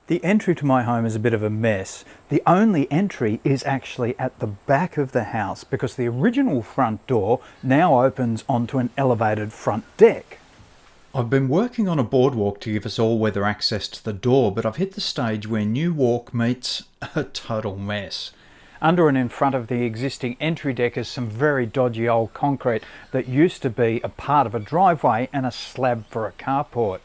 The entry to my home is a bit of a mess. The only entry is actually at the back of the house because the original front door now opens onto an elevated front deck. I've been working on a boardwalk to give us all-weather access to the door, but I've hit the stage where new walk meets a total mess. Under and in front of the existing entry deck is some very dodgy old concrete that used to be a part of a driveway and a slab for a carport.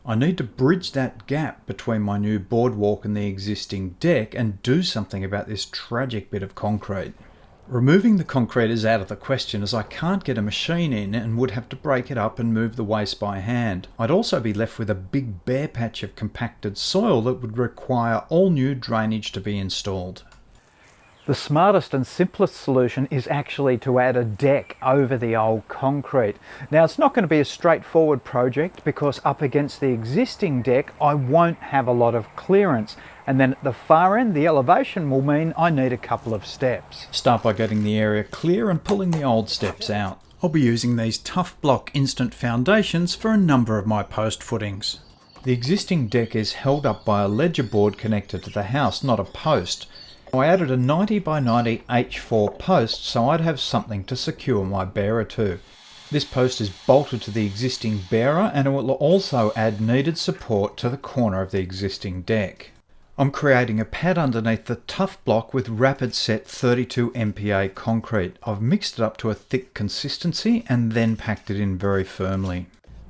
I need to bridge that gap between my new boardwalk and the existing deck and do something about this tragic bit of concrete. Removing the concrete is out of the question as I can't get a machine in and would have to break it up and move the waste by hand. I'd also be left with a big bare patch of compacted soil that would require all new drainage to be installed. The smartest and simplest solution is actually to add a deck over the old concrete. Now, it's not going to be a straightforward project because up against the existing deck I won't have a lot of clearance, and then at the far end the elevation will mean I need a couple of steps. Start by getting the area clear and pulling the old steps out. I'll be using these tough block instant foundations for a number of my post footings. The existing deck is held up by a ledger board connected to the house, not a post. I added a 90 by 90 H4 post so I'd have something to secure my bearer to. This post is bolted to the existing bearer and it will also add needed support to the corner of the existing deck. I'm creating a pad underneath the tough block with rapid set 32 MPa concrete. I've mixed it up to a thick consistency and then packed it in very firmly.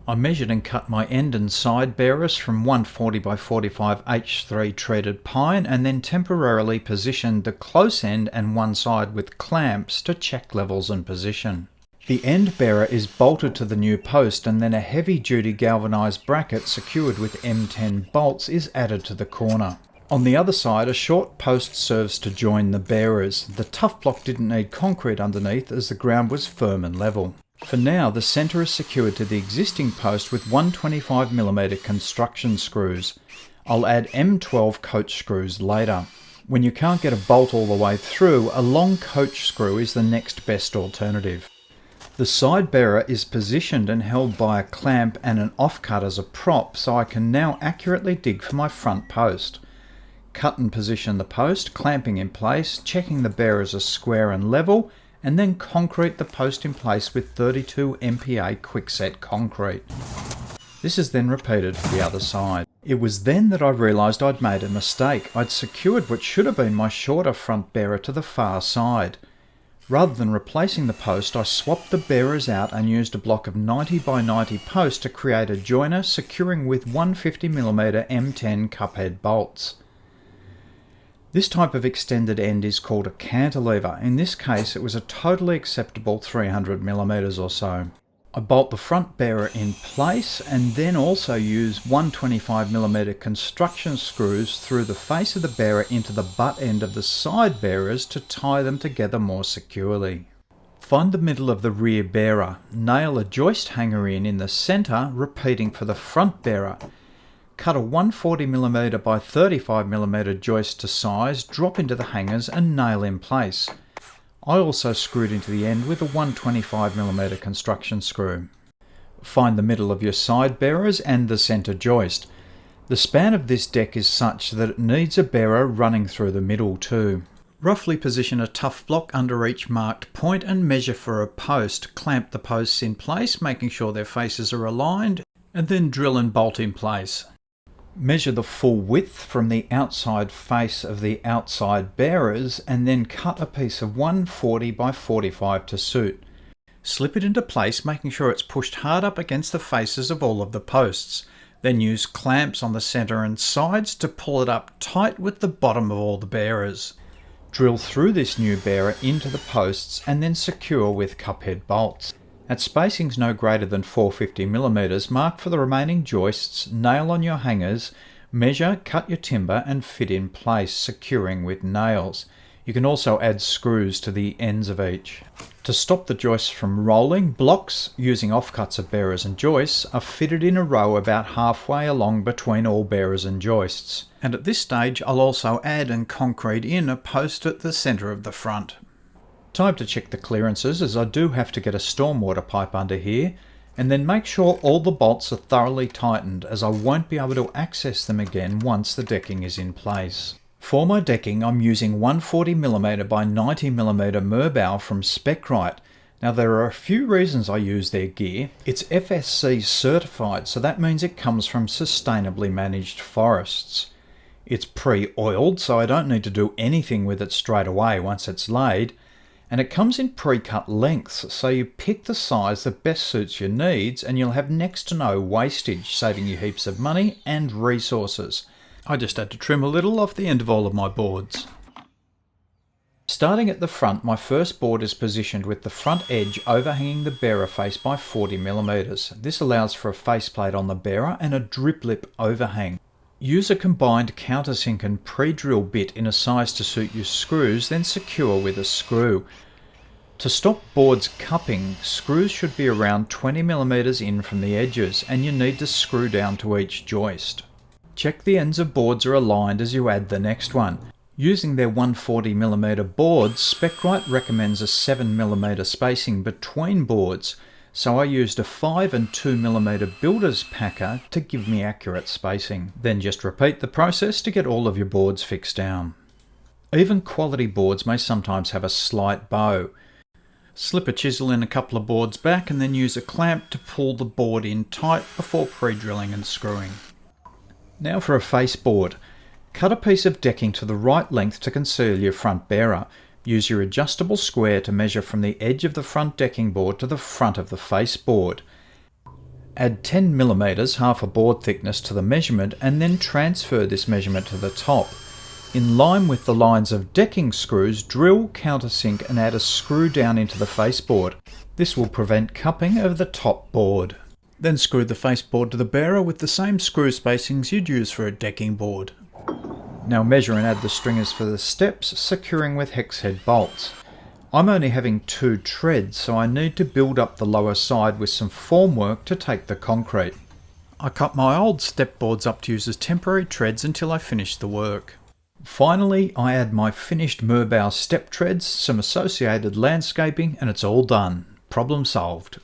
I measured and cut my end and side bearers from 140 by 45 H3 treated pine and then temporarily positioned the close end and one side with clamps to check levels and position. The end bearer is bolted to the new post and then a heavy duty galvanised bracket secured with M10 bolts is added to the corner. On the other side, a short post serves to join the bearers. The tough block didn't need concrete underneath as the ground was firm and level. For now, the centre is secured to the existing post with 125mm construction screws. I'll add M12 coach screws later. When you can't get a bolt all the way through, a long coach screw is the next best alternative. The side bearer is positioned and held by a clamp and an offcut as a prop, so I can now accurately dig for my front post. Cut and position the post, clamping in place, checking the bearers are square and level, and then concrete the post in place with 32 MPa quickset concrete. This is then repeated for the other side. It was then that I realised I'd made a mistake. I'd secured what should have been my shorter front bearer to the far side. Rather than replacing the post, I swapped the bearers out and used a block of 90 by 90 post to create a joiner securing with 150mm M10 cuphead bolts. This type of extended end is called a cantilever. In this case it was a totally acceptable 300mm or so. I bolt the front bearer in place and then also use 125mm construction screws through the face of the bearer into the butt end of the side bearers to tie them together more securely. Find the middle of the rear bearer, nail a joist hanger in the centre, repeating for the front bearer. Cut a 140mm by 35mm joist to size, drop into the hangers and nail in place. I also screwed into the end with a 125mm construction screw. Find the middle of your side bearers and the centre joist. The span of this deck is such that it needs a bearer running through the middle too. Roughly position a tough block under each marked point and measure for a post. Clamp the posts in place, making sure their faces are aligned, and then drill and bolt in place. Measure the full width from the outside face of the outside bearers and then cut a piece of 140 by 45 to suit. Slip it into place, making sure it's pushed hard up against the faces of all of the posts. Then use clamps on the centre and sides to pull it up tight with the bottom of all the bearers. Drill through this new bearer into the posts and then secure with cuphead bolts. At spacings no greater than 450mm, mark for the remaining joists, nail on your hangers, measure, cut your timber and fit in place, securing with nails. You can also add screws to the ends of each. To stop the joists from rolling, blocks, using offcuts of bearers and joists, are fitted in a row about halfway along between all bearers and joists. And at this stage I'll also add and concrete in a post at the centre of the front. Time to check the clearances as I do have to get a stormwater pipe under here And then make sure all the bolts are thoroughly tightened, as I won't be able to access them again once the decking is in place. For my decking, I'm using 140mm by 90mm Merbau from Specrite. Now there are a few reasons I use their gear. It's FSC certified, so that means it comes from sustainably managed forests. It's pre-oiled, so I don't need to do anything with it straight away once it's laid. And it comes in pre-cut lengths, so you pick the size that best suits your needs and you'll have next to no wastage, saving you heaps of money and resources. I just had to trim a little off the end of all of my boards. Starting at the front, my first board is positioned with the front edge overhanging the bearer face by 40mm. This allows for a faceplate on the bearer and a drip lip overhang. Use a combined countersink and pre-drill bit in a size to suit your screws, then secure with a screw. To stop boards cupping, screws should be around 20mm in from the edges, and you need to screw down to each joist. Check the ends of boards are aligned as you add the next one. Using their 140mm boards, Specrite recommends a 7mm spacing between boards, so I used a 5 and 2mm builder's packer to give me accurate spacing. Then just repeat the process to get all of your boards fixed down. Even quality boards may sometimes have a slight bow. Slip a chisel in a couple of boards back and then use a clamp to pull the board in tight before pre-drilling and screwing. Now for a face board. Cut a piece of decking to the right length to conceal your front bearer. Use your adjustable square to measure from the edge of the front decking board to the front of the face board. Add 10mm, half a board thickness, to the measurement and then transfer this measurement to the top. In line with the lines of decking screws, drill, countersink and add a screw down into the face board. This will prevent cupping of the top board. Then screw the face board to the bearer with the same screw spacings you'd use for a decking board. Now measure and add the stringers for the steps, securing with hex head bolts. I'm only having 2 treads, so I need to build up the lower side with some formwork to take the concrete. I cut my old step boards up to use as temporary treads until I finish the work. Finally, I add my finished Merbau step treads, some associated landscaping, and it's all done. Problem solved.